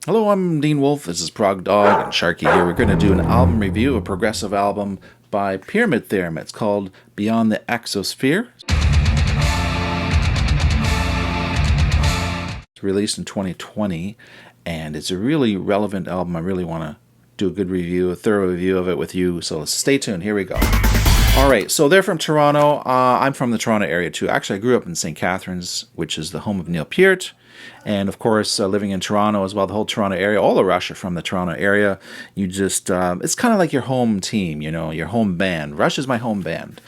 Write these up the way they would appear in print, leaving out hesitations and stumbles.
Hello, I'm Dean Wolfe. This is Prog Dog and Sharky here. We're going to do an album review, a progressive album by Pyramid Theorem. It's called Beyond the Exosphere. It's released in 2020, and it's a really relevant album. I really want to do a good review, a thorough review of it with you, so stay tuned. Here we go. All right, so they're from Toronto. I'm from the Toronto area too. Actually, I grew up in St. Catharines, which is the home of Neil Peart. And of course, living in Toronto as well, the whole Toronto area, all the Rush are from the Toronto area. You just, it's kind of like your home team, you know, your home band. Rush is my home band.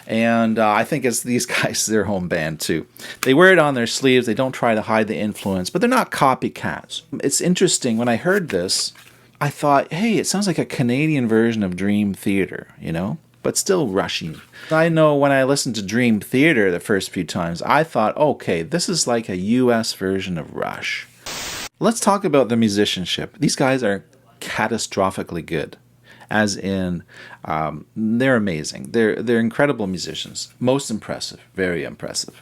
And I think it's these guys, their home band too. They wear it on their sleeves. They don't try to hide the influence, but they're not copycats. It's interesting. When I heard this, I thought, hey, it sounds like a Canadian version of Dream Theater, you know? But still Rushy. I know when I listened to Dream Theater the first few times, I thought, okay, this is like a US version of Rush. Let's talk about the musicianship. These guys are catastrophically good. As in, they're amazing. They're incredible musicians. Most impressive. Very impressive.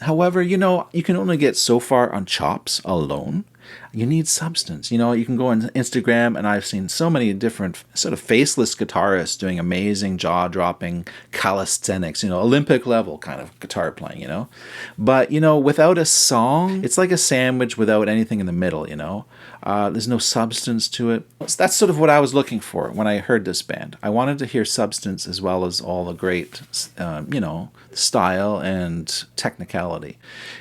However, you know, you can only get so far on chops alone. You need substance. You know, you can go on Instagram, and I've seen so many different sort of faceless guitarists doing amazing jaw-dropping calisthenics, you know, Olympic level kind of guitar playing, you know. But, you know, without a song, it's like a sandwich without anything in the middle, you know. There's no substance to it. That's sort of what I was looking for when I heard this band. I wanted to hear substance as well as all the great, you know, style and technicality.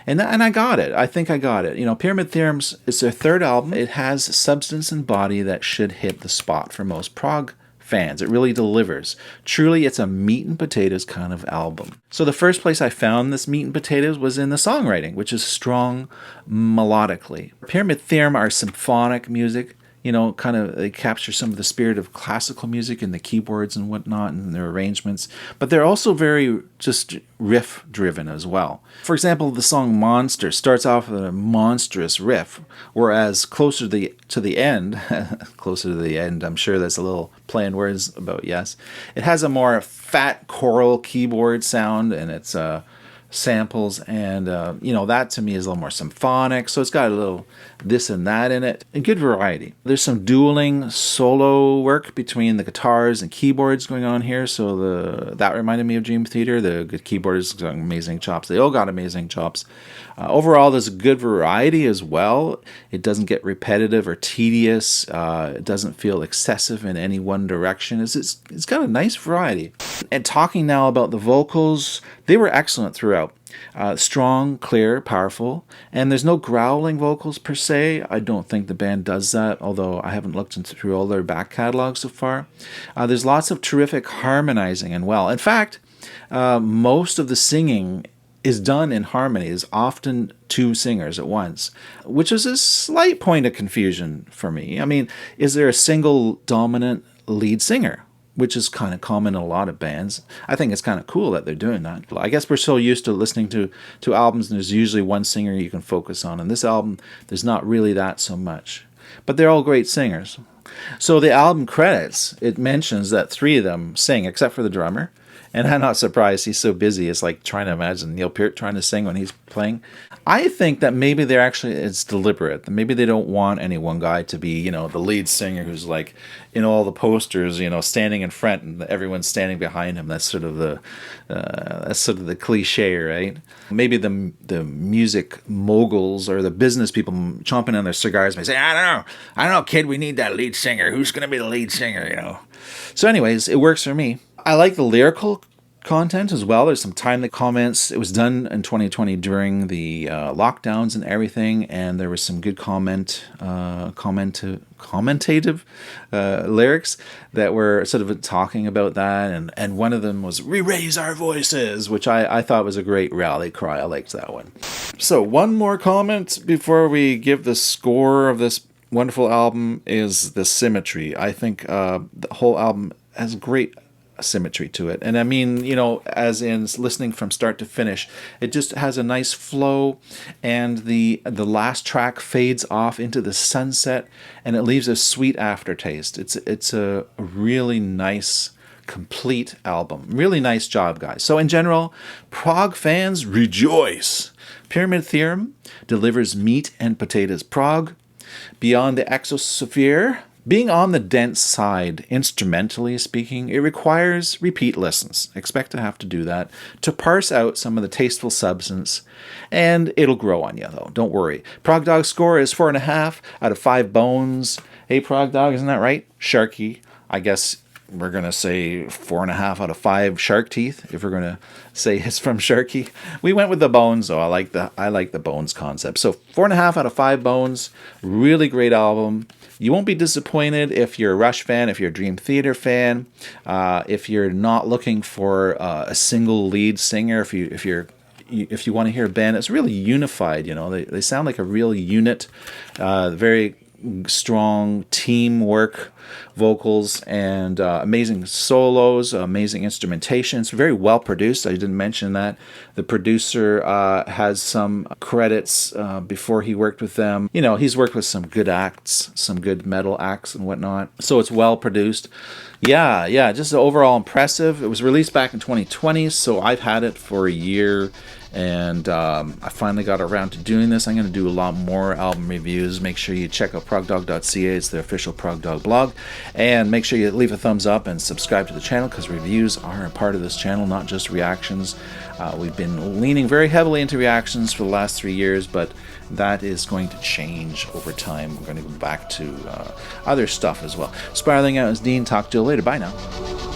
And I got it. I think I got it. You know, Pyramid Theorem's, it's their third album. It has substance and body that should hit the spot for most prog fans. It really delivers. Truly, it's a meat and potatoes kind of album. So the first place I found this meat and potatoes was in the songwriting, which is strong melodically. Pyramid Theorem are symphonic music. You know, kind of, they capture some of the spirit of classical music in the keyboards and whatnot and their arrangements, but they're also very just riff driven as well. For example, the song Monster starts off with a monstrous riff, whereas closer to the end, I'm sure that's a little play on words about yes, it has a more fat choral keyboard sound, and it's samples, and you know, that to me is a little more symphonic, so it's got a little this and that in it, and good variety. There's some dueling solo work between the guitars and keyboards going on here, so that reminded me of Dream Theater. The good keyboards got amazing chops. They all got amazing chops. Overall, there's a good variety as well. It doesn't get repetitive or tedious. It doesn't feel excessive in any one direction. It's got a nice variety. And talking now about the vocals, they were excellent throughout. Strong, clear, powerful, and there's no growling vocals per se. I don't think the band does that, although I haven't looked through all their back catalog so far. There's lots of terrific harmonizing and well. In fact, most of the singing is done in harmonies, often two singers at once, which is a slight point of confusion for me. I mean, is there a single dominant lead singer? Which is kind of common in a lot of bands. I think it's kind of cool that they're doing that. I guess we're so used to listening to albums, and there's usually one singer you can focus on. In this album, there's not really that so much. But they're all great singers. So the album credits, it mentions that three of them sing, except for the drummer. And I'm not surprised. He's so busy. It's like trying to imagine Neil Peart trying to sing when he's playing. I think that maybe it's deliberate. Maybe they don't want any one guy to be, you know, the lead singer who's like in all the posters, you know, standing in front and everyone's standing behind him. That's sort of the cliche, right? Maybe the music moguls or the business people chomping on their cigars may say, I don't know, kid, we need that lead singer. Who's going to be the lead singer, you know? So anyways, it works for me. I like the lyrical content as well. There's some timely comments. It was done in 2020 during the lockdowns and everything, and there was some good commentative lyrics that were sort of talking about that, and one of them was "We raise our voices," which I thought was a great rally cry. I liked that one. So one more comment before we give the score of this wonderful album is the symmetry. I think the whole album has great symmetry to it, and I mean, you know, as in listening from start to finish, it just has a nice flow, and the last track fades off into the sunset, and it leaves a sweet aftertaste. It's a really nice, complete album. Really nice job, guys. So in general, prog fans, rejoice. Pyramid Theorem delivers meat and potatoes prog. Beyond the Exosphere. Being on the dense side, instrumentally speaking, it requires repeat listens. Expect to have to do that to parse out some of the tasteful substance, and it'll grow on you, though. Don't worry. Prog Dog score is 4.5 out of 5 bones. Hey, Prog Dog, isn't that right? Sharky. I guess we're going to say 4.5 out of 5 shark teeth, if we're going to say it's from Sharky. We went with the bones, though. I like the bones concept. So 4.5 out of 5 bones. Really great album. You won't be disappointed if you're a Rush fan, if you're a Dream Theater fan, if you're not looking for a single lead singer, if you want to hear a band. It's really unified. They sound like a real unit. Very strong teamwork vocals and amazing solos, amazing instrumentation. It's very well produced. I didn't mention that. The producer has some credits before he worked with them. He's worked with some good acts, some good metal acts and whatnot. So it's well produced. Yeah, just overall impressive. It was released back in 2020, so I've had it for a year. And I finally got around to doing this. I'm going to do a lot more album reviews. Make sure you check out progdog.ca. It's the official Prog Dog blog. And make sure you leave a thumbs up and subscribe to the channel, because reviews are a part of this channel, not just reactions. We've been leaning very heavily into reactions for the last 3 years, but that is going to change over time. We're going to go back to other stuff as well. Spiraling Out is Dean. Talk to you later. Bye now.